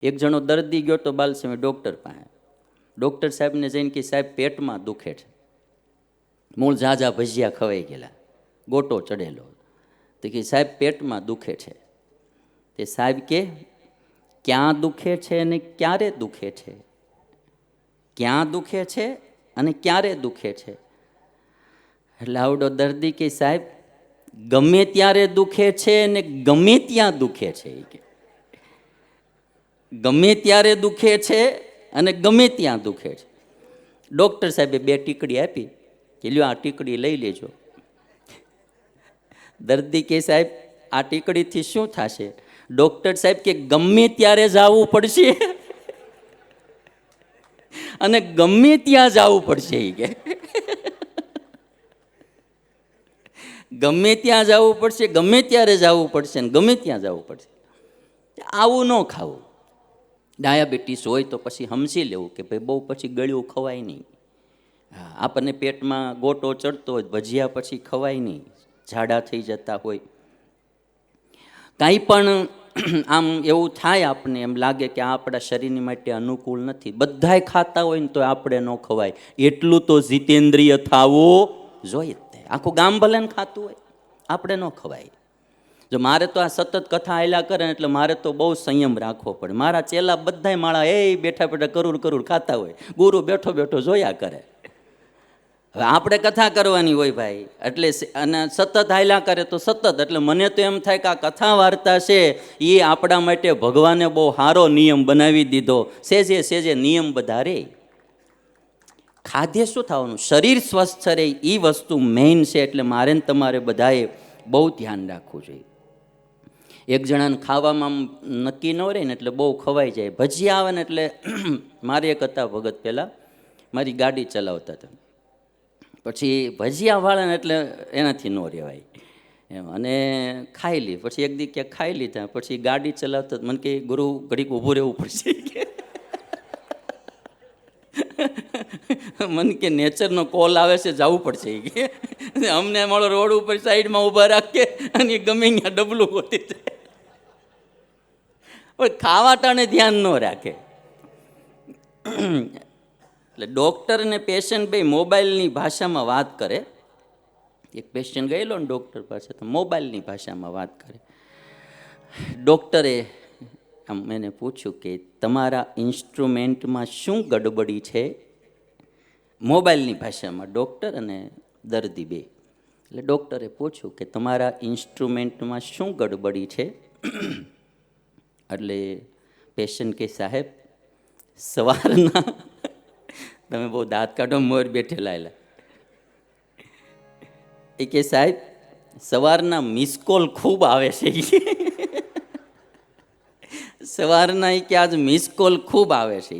એક જણો દર્દી ગયો તો બાલસમી ડૉક્ટર પાસે. ડૉક્ટર સાહેબને જઈને કે સાહેબ પેટમાં દુખે છે. મૂળ ઝાઝા ભજીયા ખવાઈ ગયેલા, ગોટો ચડેલો. તો કે સાહેબ પેટમાં દુખે છે. તે સાહેબ કે ક્યાં દુખે છે અને ક્યારે દુખે છે? ક્યાં દુખે છે અને ક્યારે દુખે છે? એટલે આવડો દર્દી કે સાહેબ ગમે ત્યારે દુખે છે ને ગમે ત્યાં દુખે છે. એ કે ગમે ત્યારે દુખે છે અને ગમે ત્યાં દુખે છે. ડૉક્ટર સાહેબે 2 ટીકડી આપી કે લ્યો આ ટીકડી લઈ લેજો. દર્દી કે સાહેબ આ ટીકડીથી શું થશે? ડૉક્ટર સાહેબ કે ગમે ત્યારે જવું પડશે અને ગમે ત્યાં જવું પડશે. એ કે ગમે ત્યાં જવું પડશે, ગમે ત્યારે જવું પડશે ને ગમે ત્યાં જવું પડશે. આવું ન ખાવું. ડાયાબિટીસ હોય તો પછી સમજી લેવું કે ભાઈ બહુ પછી ગળ્યું ખવાય નહીં. આપણને પેટમાં ગોટો ચડતો હોય, ભજીયા પછી ખવાય નહીં, ઝાડા થઈ જતા હોય. કાંઈ પણ આમ એવું થાય, આપણને એમ લાગે કે આ આપણા શરીરની માટે અનુકૂળ નથી, બધાય ખાતા હોય ને તો આપણે ન ખવાય. એટલું તો જીતેન્દ્રિય થવું જોઈએ. આખું ગામ ભલે ને ખાતું હોય, આપણે ન ખવાય. જો મારે તો આ સતત કથા આયલા કરે એટલે મારે તો બહુ સંયમ રાખવો પડે. મારા ચેલા બધાય માળા બેઠા બેઠા કરોડ ખાતા હોય, ગુરુ બેઠો બેઠો જોયા કરે. હવે આપણે કથા કરવાની હોય ભાઈ, એટલે અને સતત આયલા કરે તો સતત. એટલે મને તો એમ થાય કે આ કથા વાર્તા છે એ આપણા માટે ભગવાને બહુ સારો નિયમ બનાવી દીધો. સેજે સેજે નિયમ બધા રે. ખાધે શું થવાનું? શરીર સ્વસ્થ રહે એ વસ્તુ મેઇન છે. એટલે મારે ને તમારે બધાએ બહુ ધ્યાન રાખવું જોઈએ. એક જણાને ખાવામાં નક્કી ન રહે ને એટલે બહુ ખવાઈ જાય. ભજીયા આવે ને એટલે મારે એક હતા ભગત, પહેલાં મારી ગાડી ચલાવતા હતા. પછી ભજીયા વાળે ને એટલે એનાથી ન રહેવાય એમ, અને ખાઈ લી. પછી એક દી ક્યાંક ખાઈ લીધા, પછી ગાડી ચલાવતા મને કે ગુરુ ઘડીક ઊભું રહેવું પડશે. મને કે નેચરનો કોલ આવે છે, જવું પડશે. કે અમને મારો રોડ ઉપર સાઈડમાં ઊભા રાખે અને ગમે ત્યાં ડબલું ગોતી જાય. પણ ખાવા ટાણે ધ્યાન ન રાખે. એટલે ડૉક્ટર અને પેશન્ટ બે મોબાઈલની ભાષામાં વાત કરે. એક પેશન્ટ ગયેલો ને ડૉક્ટર પાસે, તો મોબાઈલની ભાષામાં વાત કરે. ડૉક્ટરે આમ એને પૂછ્યું કે તમારા ઇન્સ્ટ્રુમેન્ટમાં શું ગડબડી છે? મોબાઈલની ભાષામાં ડૉક્ટર અને દર્દી બે. એટલે ડૉક્ટરે પૂછ્યું કે તમારા ઇન્સ્ટ્રુમેન્ટમાં શું ગડબડી છે? એટલે પેશન્ટ કે સાહેબ સવારના તમે બહુ દાંત કાઢો, મોર બેઠેલા એલા. એ કે સાહેબ સવારના મિસ કોલ ખૂબ આવે છે. સવારના એ કે આજ મિસ કોલ ખૂબ આવે છે.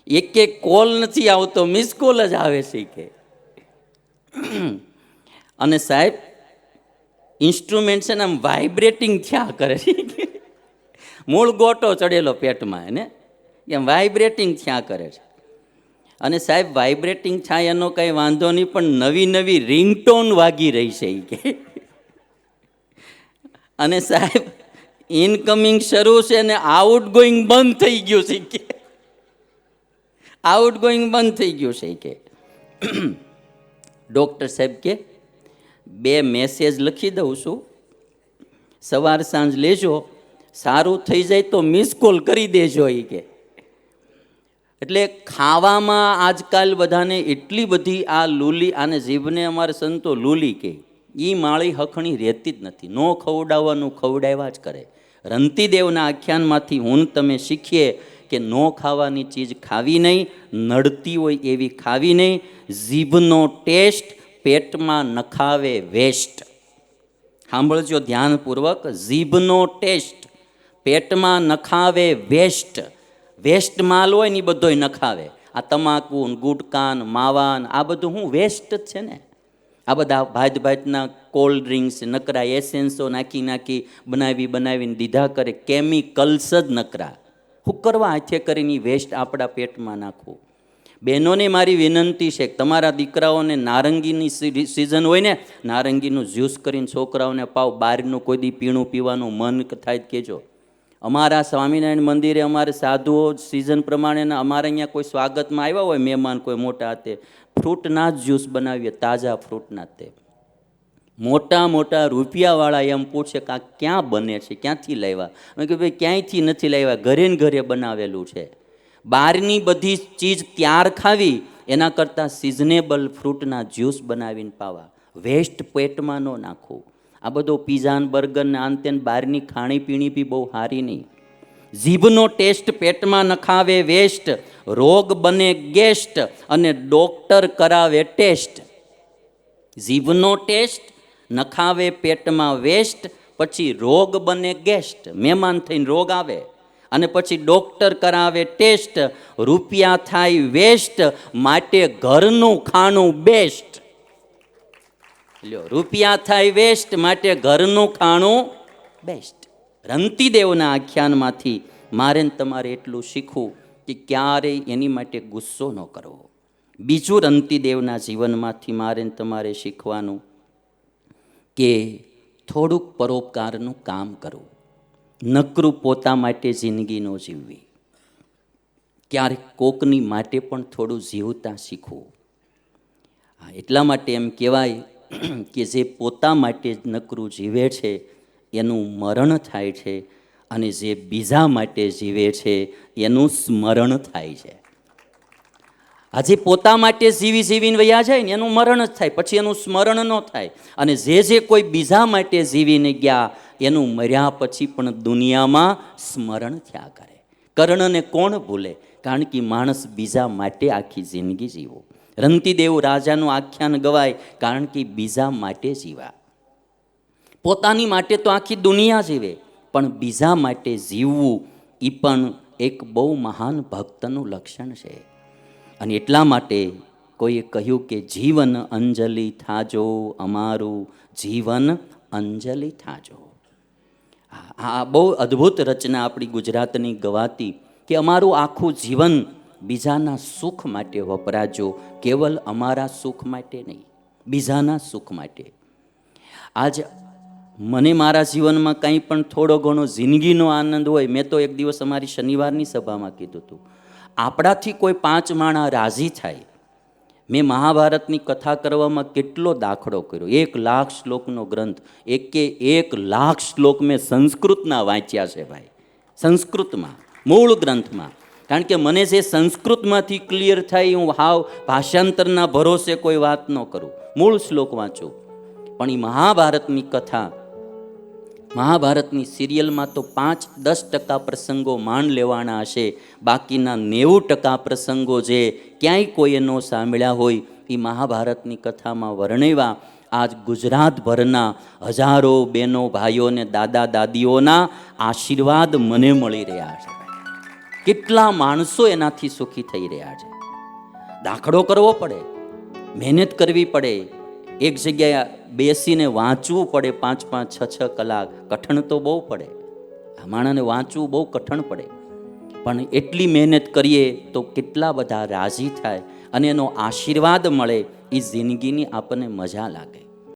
એક કોલ નથી આવતો, મિસ કોલ જ આવે છે. કે અને સાહેબ ઇન્સ્ટ્રુમેન્ટ છે ને આમ વાઇબ્રેટિંગ થયા કરે છે. મૂળ ગોટો ચડેલો પેટમાં એને એમ વાઇબ્રેટિંગ થયા કરે છે. અને સાહેબ વાઇબ્રેટિંગ થાય એનો કંઈ વાંધો નહીં, પણ નવી નવી રિંગટોન વાગી રહી છે. કે અને સાહેબ ઇનકમિંગ શરૂ છે ને આઉટ ગોઈંગ બંધ થઈ ગયું છે. કે આઉટ ગોઈંગ બંધ થઈ ગયું છે. કે ડૉક્ટર સાહેબ કે 2 મેસેજ લખી દઉં છું, સવાર સાંજ લેજો, સારું થઈ જાય તો મિસ કોલ કરી દેજો. એ કે એટલે ખાવામાં આજકાલ બધાને એટલી બધી આ લૂલી, આને જીભને અમારે સંતો લૂલી કે એ માળી હખણી રહેતી જ નથી. ન ખવડાવવાનું ખવડાવ્યા જ કરે. રંતીદેવના આખ્યાનમાંથી હું તમે શીખીએ કે ન ખાવાની ચીજ ખાવી નહીં, નડતી હોય એવી ખાવી નહીં. જીભનો ટેસ્ટ પેટમાં નખાવે વેસ્ટ. સાંભળજો ધ્યાનપૂર્વક. જીભનો ટેસ્ટ પેટમાં નખાવે વેસ્ટ. વેસ્ટ માલ હોય ને એ બધોય નખાવે. આ તમાકુ, ગુટકાન, માવાન, આ બધું શું વેસ્ટ જ છે ને. આ બધા ભાત ભાતના કોલ્ડ ડ્રિંક્સ, નકરા એસેન્સો નાખી બનાવીને દીધા કરે. કેમિકલ્સ જ નકરા. શું કરવા હાથે કરીને વેસ્ટ આપણા પેટમાં નાખવું? બહેનોને મારી વિનંતી છે કે તમારા દીકરાઓને નારંગીની સિઝન હોય ને, નારંગીનું જ્યુસ કરીને છોકરાઓને પાવ. બહારનું કોઈ દી પીણું પીવાનું મન થાય કહેજો. અમારા સ્વામિનારાયણ મંદિરે અમારે સાધુઓ સિઝન પ્રમાણેના અમારે અહીંયા કોઈ સ્વાગતમાં આવ્યા હોય મહેમાન કોઈ મોટા હાથે, ફ્રૂટના જ જ્યુસ બનાવીએ, તાજા ફ્રૂટના. તે મોટા મોટા રૂપિયાવાળા એમ પૂછે કે આ ક્યાં બને છે, ક્યાંથી લાવ્યા? મેં કે ભાઈ ક્યાંયથી નથી લાવ્યા, ઘરે ને ઘરે બનાવેલું છે. બહારની બધી ચીજ ત્યાર ખાવી એના કરતાં સિઝનેબલ ફ્રૂટના જ્યુસ બનાવીને પાવા. વેસ્ટ પેટમાં ન નાખવું. આ બધો પીઝા ને બર્ગર ને આન તેન બહારની ખાણીપીણી બી બહુ સારી નહીં. જીભનો ટેસ્ટ પેટમાં નખાવે વેસ્ટ, રોગ બને ગેસ્ટ અને ડોક્ટર કરાવે ટેસ્ટ. જીભનો ટેસ્ટ નખાવે પેટમાં વેસ્ટ, પછી રોગ બને ગેસ્ટ, મહેમાન થઈને રોગ આવે, અને પછી ડોક્ટર કરાવે ટેસ્ટ, રૂપિયા થાય વેસ્ટ, માટે ઘરનું ખાણું બેસ્ટ. લ્યો, રૂપિયા થાય વેસ્ટ, માટે ઘરનું ખાણું બેસ્ટ. રંતીદેવના આખ્યાનમાંથી મારે ને તમારે એટલું શીખવું કે ક્યારેય એની માટે ગુસ્સો ન કરવો. બીજું રંતીદેવના જીવનમાંથી મારે ને તમારે શીખવાનું કે થોડુંક પરોપકારનું કામ કરવું, નકરું પોતા માટે જિંદગી ન જીવવી. ક્યારેક કોકની માટે પણ થોડું જીવતા શીખવું. એટલા માટે એમ કહેવાય કે જે પોતા માટે જ નકરું જીવે છે એનું મરણ થાય છે, અને જે બીજા માટે જીવે છે એનું સ્મરણ થાય છે. આજે પોતા માટે જીવીને વયા જાય ને એનું મરણ જ થાય, પછી એનું સ્મરણ ન થાય. અને જે કોઈ બીજા માટે જીવીને ગયા એનું મર્યા પછી પણ દુનિયામાં સ્મરણ થયા કરે. કર્ણને કોણ ભૂલે? કારણ કે માણસ બીજા માટે આખી જિંદગી જીવો. રંતીદેવ રાજાનું આખ્યાન ગવાય કારણ કે બીજા માટે જીવા. પોતાની માટે તો આખી દુનિયા જીવે, પણ બીજા માટે જીવવું એ પણ એક બહુ મહાન ભક્તનું લક્ષણ છે. અને એટલા માટે કોઈએ કહ્યું કે જીવન અંજલિ થાજો, અમારું જીવન અંજલિ થાજો. આ બહુ અદ્ભુત રચના આપણી ગુજરાતની ગવાતી કે અમારું આખું જીવન બીજાના સુખ માટે વપરાજો, કેવલ અમારા સુખ માટે નહીં, બીજાના સુખ માટે. આજ મને મારા જીવનમાં કંઈ પણ થોડો ઘણો જિંદગીનો આનંદ હોય, મેં તો એક દિવસ અમારી શનિવારની સભામાં કીધું હતું, આપણાથી કોઈ 5 માણસ રાજી થાય. મેં મહાભારતની કથા કરવામાં કેટલો દાખલો કર્યો. 1,00,000 શ્લોકનો ગ્રંથ, 1,00,000 શ્લોક મેં સંસ્કૃતના વાંચ્યા છે ભાઈ, સંસ્કૃતમાં, મૂળ ગ્રંથમાં. કારણ કે મને જે સંસ્કૃતમાંથી ક્લિયર થાય હું હાવ ભાષાંતરના ભરોસે કોઈ વાત ન કરું, મૂળ શ્લોક વાંચું. પણ એ મહાભારતની કથા, મહાભારતની સિરિયલમાં તો 5-10% પ્રસંગો માંડ લેવાના હશે, બાકીના 90% પ્રસંગો જે ક્યાંય કોઈએ ન સાંભળ્યા હોય એ મહાભારતની કથામાં વર્ણવ્યા. આજ ગુજરાતભરના હજારો બહેનો ભાઈઓ ને દાદા દાદીઓના આશીર્વાદ મને મળી રહ્યા છે. કેટલા માણસો એનાથી સુખી થઈ રહ્યા છે. દાખલો કરવો પડે, મહેનત કરવી પડે, એક જગ્યાએ બેસીને વાંચવું પડે 5-5, 6-6 કલાક. કઠણ તો બહુ પડે, આ માણસને વાંચવું બહુ કઠણ પડે, પણ એટલી મહેનત કરીએ તો કેટલા બધા રાજી થાય અને એનો આશીર્વાદ મળે, એ જિંદગીની આપણને મજા લાગે.